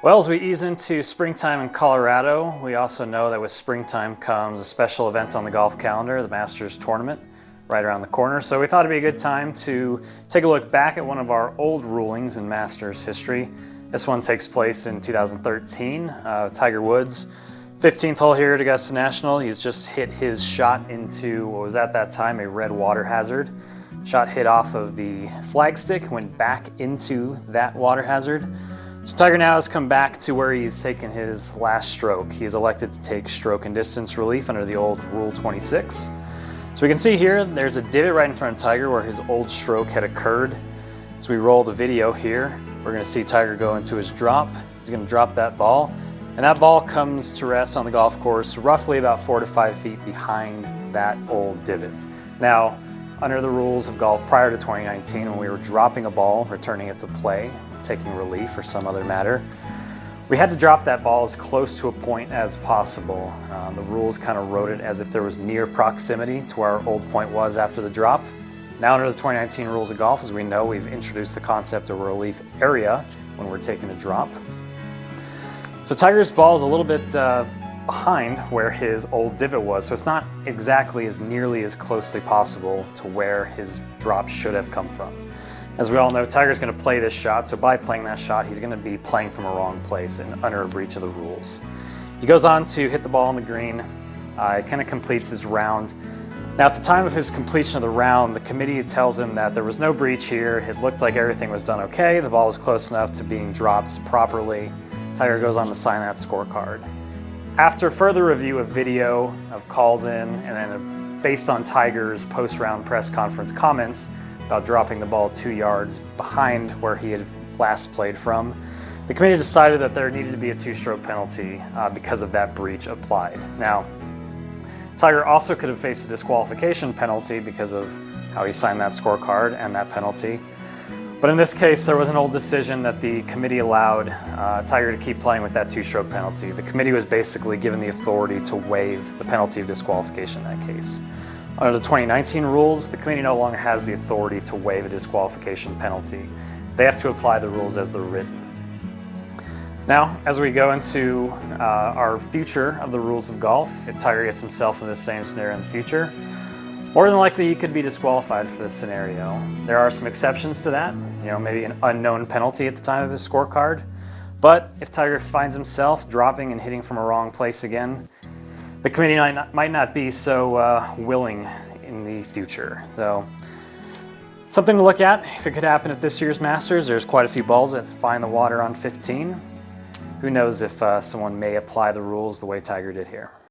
Well, as we ease into springtime in Colorado, we also know that with springtime comes a special event on the golf calendar, the Masters Tournament, right around the corner. So we thought it'd be a good time to take a look back at one of our old rulings in Masters history. This one takes place in 2013. Tiger Woods, 15th hole here at Augusta National. He's just hit his shot into what was at that time a red water hazard. Shot hit off of the flagstick, went back into that water hazard. So Tiger now has come back to where he's taken his last stroke. He's elected to take stroke and distance relief under the old Rule 26. So we can see here, there's a divot right in front of Tiger where his old stroke had occurred. As we roll the video here, we're going to see Tiger go into his drop. He's going to drop that ball, and that ball comes to rest on the golf course roughly about 4 to 5 feet behind that old divot. Now, under the rules of golf prior to 2019, when we were dropping a ball, returning it to play, taking relief or some other matter, we had to drop that ball as close to a point as possible. The rules kind of wrote it as if there was near proximity to where our old point was after the drop. Now under the 2019 rules of golf, as we know, we've introduced the concept of a relief area when we're taking a drop. So Tiger's ball is a little bit behind where his old divot was, so it's not exactly as nearly as closely possible to where his drop should have come from. As we all know, Tiger's going to play this shot, so by playing that shot, he's going to be playing from a wrong place and under a breach of the rules. He goes on to hit the ball on the green. He kind of completes his round. Now, at the time of his completion of the round, the committee tells him that there was no breach here. It looked like everything was done okay. The ball was close enough to being dropped properly. Tiger goes on to sign that scorecard. After further review of video, of calls in, and then based on Tiger's post-round press conference comments about dropping the ball 2 yards behind where he had last played from, the committee decided that there needed to be a 2-stroke penalty because of that breach applied. Now, Tiger also could have faced a disqualification penalty because of how he signed that scorecard and that penalty. But in this case, there was an old decision that the committee allowed Tiger to keep playing with that 2-stroke penalty. The committee was basically given the authority to waive the penalty of disqualification in that case. Under the 2019 rules, the committee no longer has the authority to waive a disqualification penalty. They have to apply the rules as they're written. Now, as we go into our future of the rules of golf, if Tiger gets himself in the same scenario in the future, more than likely he could be disqualified for this scenario. There are some exceptions to that, maybe an unknown penalty at the time of his scorecard. But if Tiger finds himself dropping and hitting from a wrong place again, the committee might not be so willing in the future. So, something to look at if it could happen at this year's Masters. There's quite a few balls that find the water on 15. Who knows if someone may apply the rules the way Tiger did here.